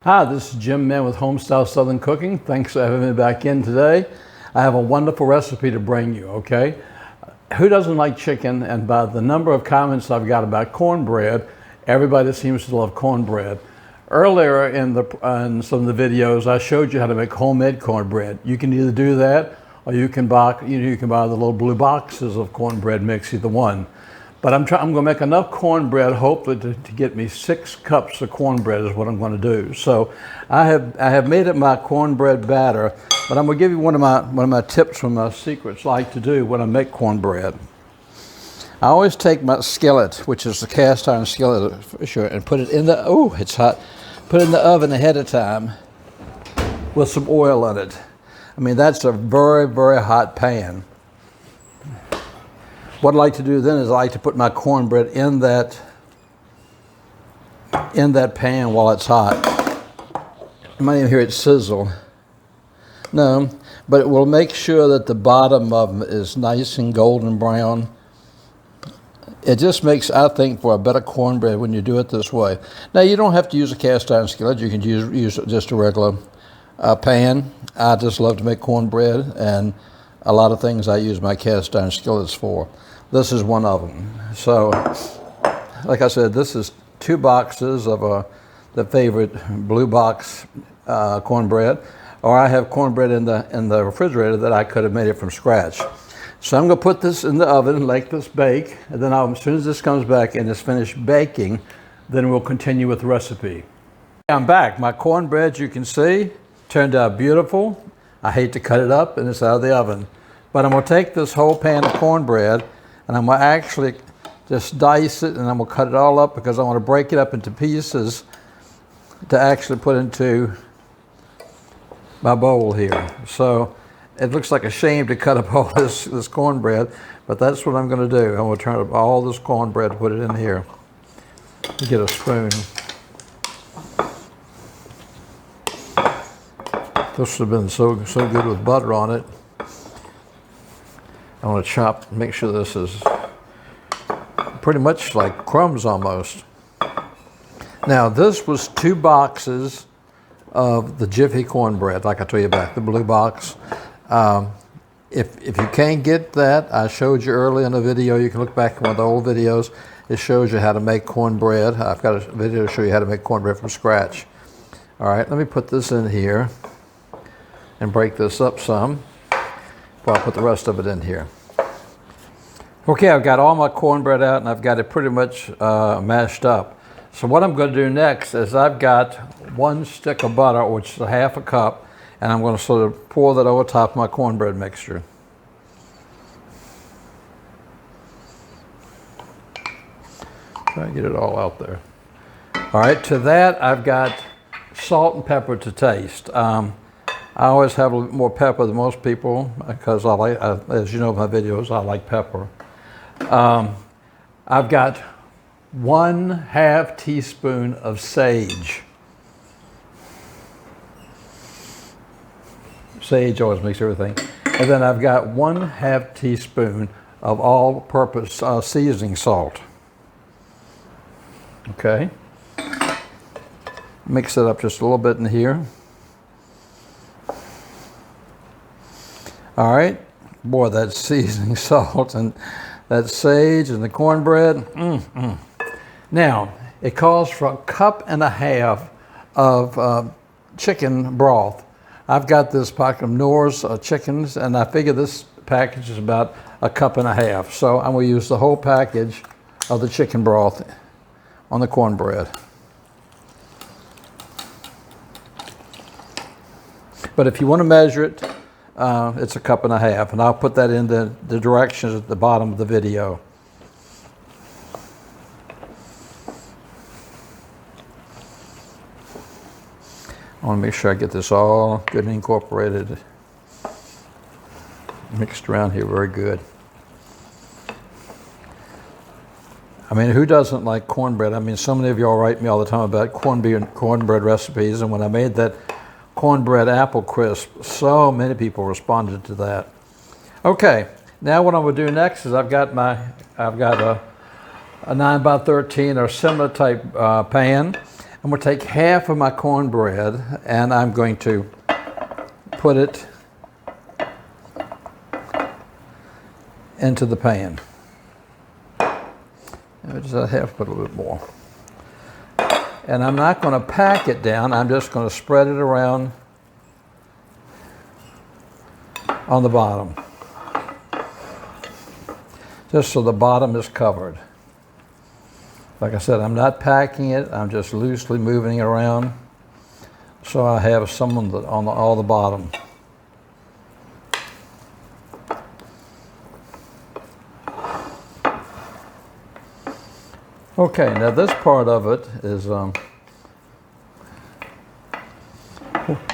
Hi, this is Jim Mann with Homestyle Southern Cooking. Thanks for having me back in today. I have a wonderful recipe to bring you, okay? Who doesn't like chicken? And by the number of comments I've got about cornbread, everybody seems to love cornbread. Earlier in some of the videos, I showed you how to make homemade cornbread. You can either do that, or you can buy the little blue boxes of cornbread mix, either one. But I'm going to make enough cornbread, hopefully, to get me 6 cups of cornbread is what I'm going to do. So I have made up my cornbread batter, but I'm going to give you one of my tips from my secrets I like to do when I make cornbread. I always take my skillet, which is the cast iron skillet for sure, and put it in the, oh, it's hot, put it in the oven ahead of time with some oil in it. I mean, that's a very, very hot pan. What I like to do then is I like to put my cornbread in that pan while it's hot. You might even hear it sizzle. No, but it will make sure that the bottom of them is nice and golden brown. It just makes, I think, for a better cornbread when you do it this way. Now, you don't have to use a cast iron skillet. You can use just a regular pan. I just love to make cornbread, and a lot of things I use my cast iron skillets for. This is one of them. So, like I said, this is 2 boxes of the favorite blue box cornbread, or I have cornbread in the refrigerator that I could have made it from scratch. So I'm going to put this in the oven and let this bake, and then as soon as this comes back and it's finished baking, then we'll continue with the recipe. I'm back. My cornbread, you can see, turned out beautiful. I hate to cut it up, and it's out of the oven. But I'm going to take this whole pan of cornbread, and I'm going to actually just dice it, and I'm going to cut it all up because I want to break it up into pieces to actually put into my bowl here. So it looks like a shame to cut up all this cornbread, but that's what I'm going to do. I'm going to turn up all this cornbread and put it in here. Get a spoon. This would have been so good with butter on it. I want to chop, make sure this is pretty much like crumbs almost. Now, this was 2 boxes of the Jiffy cornbread, like I told you about, the blue box. If you can't get that, I showed you earlier in the video, you can look back at one of the old videos. It shows you how to make cornbread. I've got a video to show you how to make cornbread from scratch. All right, let me put this in here and break this up some. Well, I'll put the rest of it in here. Okay, I've got all my cornbread out, and I've got it pretty much mashed up. So what I'm going to do next is I've got 1 stick of butter, which is 1/2 cup, and I'm going to sort of pour that over top of my cornbread mixture. Try to get it all out there. All right, to that I've got salt and pepper to taste. I always have a little bit more pepper than most people because as you know in my videos, I like pepper. I've got 1/2 teaspoon of sage. Sage always makes everything. And then I've got 1/2 teaspoon of all-purpose seasoning salt. Okay. Mix it up just a little bit in here. All right, boy, that seasoning salt and that sage and the cornbread. Now, it calls for 1.5 cups of chicken broth. I've got this pack of Knorr's chickens, and I figure this package is about 1.5 cups. So I'm going to use the whole package of the chicken broth on the cornbread. But if you want to measure it, it's 1.5 cups, and I'll put that in the directions at the bottom of the video. I want to make sure I get this all good and incorporated, mixed around here very good. I mean, who doesn't like cornbread? I mean, so many of y'all write me all the time about cornbread recipes, and when I made that cornbread apple crisp, so many people responded to that. Okay, now what I'm going to do next is I've got a 9 by 13 or similar type pan. I'm going to take half of my cornbread and I'm going to put it into the pan. Just a half, put a little bit more. And I'm not going to pack it down, I'm just going to spread it around on the bottom. Just so the bottom is covered. Like I said, I'm not packing it, I'm just loosely moving it around so I have some on all the bottom. Okay, now this part of it is,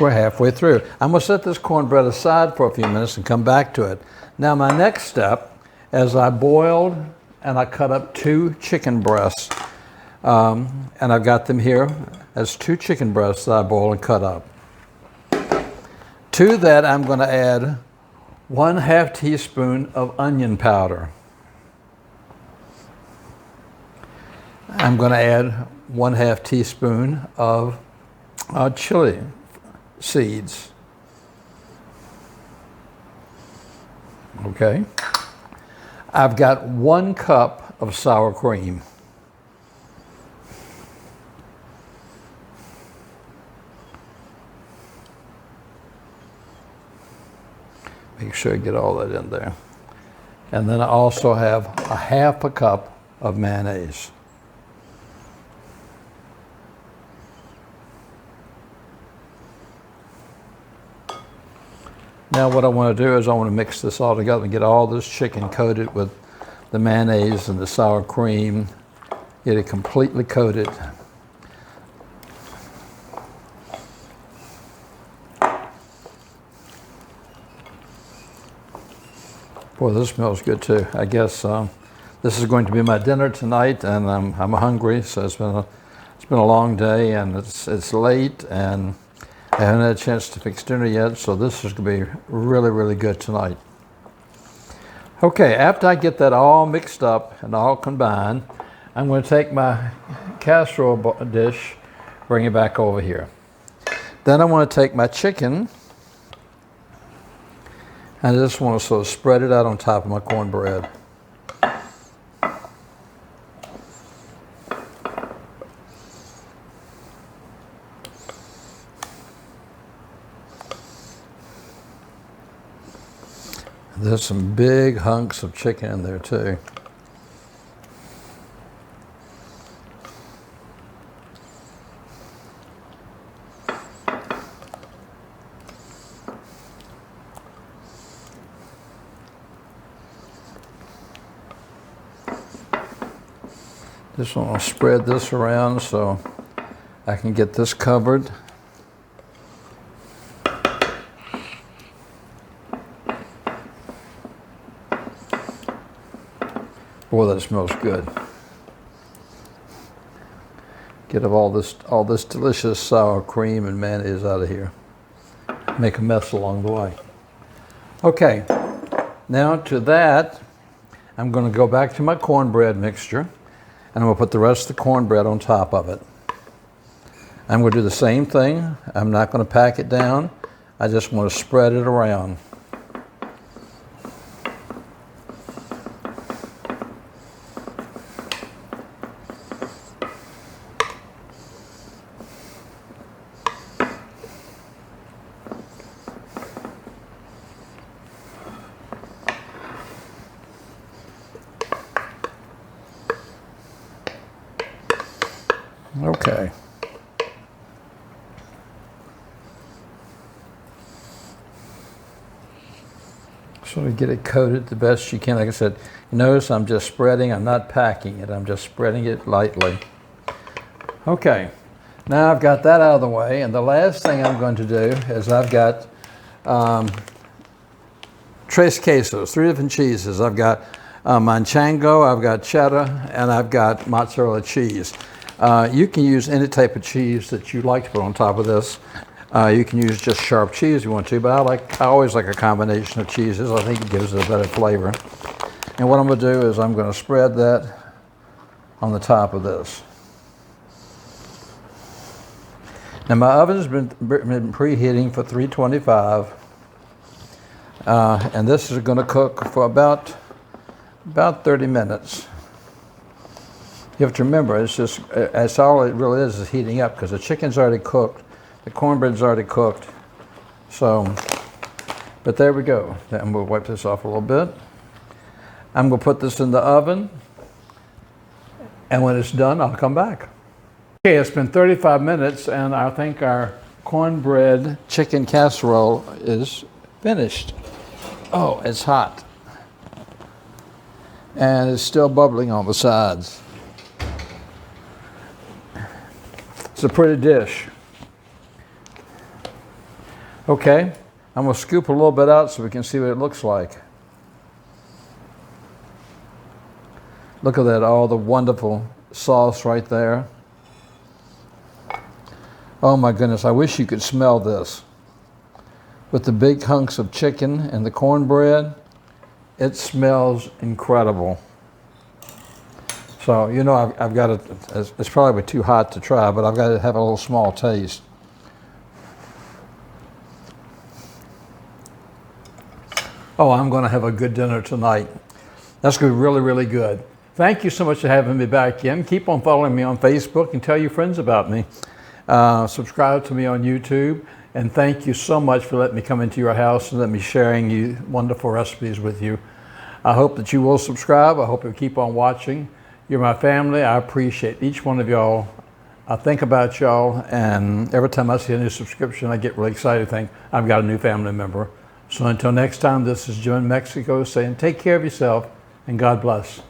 we're halfway through. I'm going to set this cornbread aside for a few minutes and come back to it. Now my next step, as I boiled and I cut up 2 chicken breasts, and I've got them here as 2 chicken breasts that I boiled and cut up. To that I'm going to add 1/2 teaspoon of onion powder. I'm going to add 1/2 teaspoon of chili seeds. Okay. I've got 1 cup of sour cream. Make sure I get all that in there. And then I also have 1/2 cup of mayonnaise. Now what I want to do is I want to mix this all together and get all this chicken coated with the mayonnaise and the sour cream. Get it completely coated. Boy, this smells good too. I guess this is going to be my dinner tonight, and I'm hungry. So it's been a long day, and it's late, and I haven't had a chance to fix dinner yet, so this is going to be really, really good tonight. Okay, after I get that all mixed up and all combined, I'm going to take my casserole dish, bring it back over here. Then I want to take my chicken, and I just want to sort of spread it out on top of my cornbread. There's some big hunks of chicken in there too. Just want to spread this around so I can get this covered. Boy, that smells good. Get all this delicious sour cream and mayonnaise out of here. Make a mess along the way. Okay, now to that, I'm going to go back to my cornbread mixture, and I'm going to put the rest of the cornbread on top of it. I'm going to do the same thing. I'm not going to pack it down. I just want to spread it around. Okay. Sort of get it coated the best you can. Like I said, you notice I'm just spreading, I'm not packing it, I'm just spreading it lightly. Okay, now I've got that out of the way, and the last thing I'm going to do is I've got tres quesos, 3 different cheeses. I've got manchego, I've got cheddar, and I've got mozzarella cheese. You can use any type of cheese that you like to put on top of this. You can use just sharp cheese if you want to, but I always like a combination of cheeses. I think it gives it a better flavor. And what I'm going to do is I'm going to spread that on the top of this. Now my oven's been preheating for 325, and this is going to cook for about 30 minutes. You have to remember, it's all it really is heating up, because the chicken's already cooked, the cornbread's already cooked. So, but there we go. And we'll wipe this off a little bit. I'm going to put this in the oven, and when it's done, I'll come back. Okay, it's been 35 minutes, and I think our cornbread chicken casserole is finished. Oh, it's hot. And it's still bubbling on the sides. It's a pretty dish. Okay, I'm going to scoop a little bit out so we can see what it looks like. Look at that, all the wonderful sauce right there. Oh my goodness, I wish you could smell this. With the big hunks of chicken and the cornbread, it smells incredible. So, you know, I've got to, it's probably too hot to try, but I've got to have a little small taste. Oh, I'm going to have a good dinner tonight. That's going to be really, really good. Thank you so much for having me back in. Keep on following me on Facebook and tell your friends about me. Subscribe to me on YouTube. And thank you so much for letting me come into your house and let me sharing you wonderful recipes with you. I hope that you will subscribe. I hope you'll keep on watching. You're my family. I appreciate each one of y'all. I think about y'all, and every time I see a new subscription, I get really excited to think I've got a new family member. So until next time, this is Jim in Mexico saying take care of yourself and God bless.